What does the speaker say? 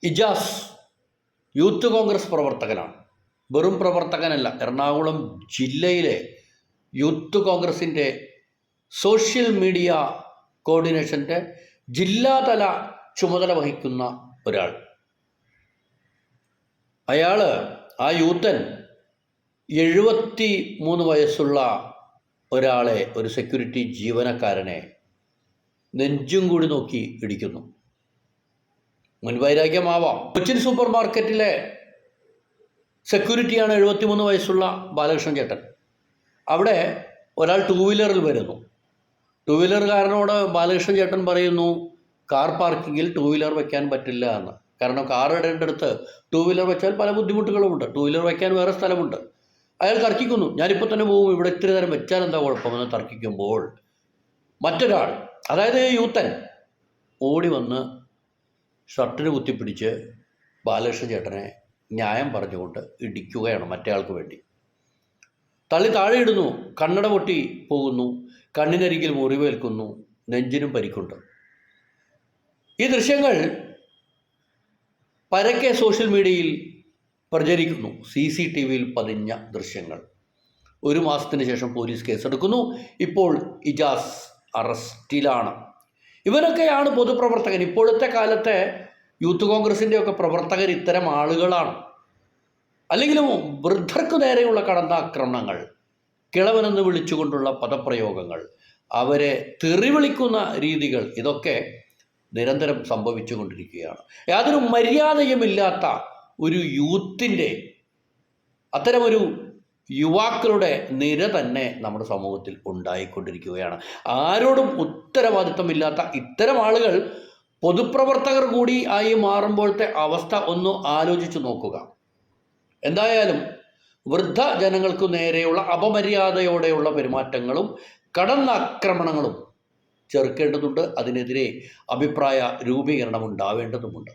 Ijaz youth Congress പ്രവർത്തകനാണ്. വെറും പ്രവർത്തകനല്ല, എറണാകുളം ജില്ലയിലെ യൂത്ത് കോൺഗ്രസിൻ്റെ സോഷ്യൽ മീഡിയ കോർഡിനേഷൻ്റെ ജില്ലാതല ചുമതല വഹിക്കുന്ന ഒരാൾ. ആ യൂത്തൻ 73 വയസ്സുള്ള ഒരാളെ, ഒരു സെക്യൂരിറ്റി ജീവനക്കാരനെ നെഞ്ചും കൂടി നോക്കി ഇടിക്കുന്നു. മുൻവൈരാഗ്യമാവാം. കൊച്ചിൻ സൂപ്പർ മാർക്കറ്റിലെ സെക്യൂരിറ്റിയാണ് 73 വയസ്സുള്ള ബാലകൃഷ്ണൻ ചേട്ടൻ. അവിടെ ഒരാൾ 2 വീലറിൽ വരുന്നു. 2 വീലറുകാരനോട് ബാലകൃഷ്ണൻ ചേട്ടൻ പറയുന്നു, കാർ പാർക്കിങ്ങിൽ 2 വീലർ വയ്ക്കാൻ പറ്റില്ല എന്ന്. കാരണം കാർ ഇടേണ്ടടുത്ത് 2 വീലർ വെച്ചാൽ പല ബുദ്ധിമുട്ടുകളുമുണ്ട്. 2 വീലർ വയ്ക്കാൻ വേറെ സ്ഥലമുണ്ട്. അയാൾ തർക്കിക്കുന്നു, ഞാനിപ്പോൾ തന്നെ പോകും, ഇവിടെ ഇത്തിരി നേരം വെച്ചാൽ എന്താ കുഴപ്പമെന്ന് തർക്കിക്കുമ്പോൾ മറ്റൊരാൾ, അതായത് യൂത്തൻ, ഓടി വന്ന് ഷർട്ടിന് കുത്തിപ്പിടിച്ച് ബാലകൃഷ്ണൻ ചേട്ടനെ ന്യായം പറഞ്ഞുകൊണ്ട് ഇടിക്കുകയാണ് മറ്റേയാൾക്ക് വേണ്ടി. തള്ളി താഴെ ഇടുന്നു, കണ്ണട പൊട്ടി പോകുന്നു, കണ്ണിനരികിൽ മുറിവേൽക്കുന്നു, നെഞ്ചിനും പരിക്കുണ്ട്. ഈ ദൃശ്യങ്ങൾ പരക്കെ സോഷ്യൽ മീഡിയയിൽ പ്രചരിക്കുന്നു. CCTVയിൽ പതിഞ്ഞ ദൃശ്യങ്ങൾ. 1 മാസത്തിന് ശേഷം പോലീസ് കേസെടുക്കുന്നു. ഇപ്പോൾ ഇജാസ് അറസ്റ്റിലാണ്. ഇവരൊക്കെയാണ് പൊതുപ്രവർത്തകൻ. ഇപ്പോഴത്തെ കാലത്തെ യൂത്ത് കോൺഗ്രസിൻ്റെ ഒക്കെ പ്രവർത്തകർ ഇത്തരം ആളുകളാണ്. അല്ലെങ്കിലും വൃദ്ധർക്ക് നേരെയുള്ള കടന്നാക്രമണങ്ങൾ, കിളവനെന്ന് വിളിച്ചുകൊണ്ടുള്ള പദപ്രയോഗങ്ങൾ, അവരെ തെറിവിളിക്കുന്ന രീതികൾ, ഇതൊക്കെ നിരന്തരം സംഭവിച്ചുകൊണ്ടിരിക്കുകയാണ്. യാതൊരു മര്യാദയുമില്ലാത്ത ഒരു യൂത്തിൻ്റെ, അത്തരമൊരു യുവാക്കളുടെ നിര തന്നെ നമ്മുടെ സമൂഹത്തിൽ ഉണ്ടായിക്കൊണ്ടിരിക്കുകയാണ്. ആരോടും ഉത്തരവാദിത്തമില്ലാത്ത ഇത്തരം ആളുകൾ പൊതുപ്രവർത്തകർ കൂടി ആയി മാറുമ്പോഴത്തെ അവസ്ഥ ഒന്ന് ആലോചിച്ച് നോക്കുക. എന്തായാലും വൃദ്ധ ജനങ്ങൾക്ക് നേരെയുള്ള അപമര്യാദയോടെയുള്ള പെരുമാറ്റങ്ങളും കടന്നാക്രമണങ്ങളും ചെറുക്കേണ്ടതുണ്ട്. അതിനെതിരെ അഭിപ്രായ രൂപീകരണം ഉണ്ടാവേണ്ടതുമുണ്ട്.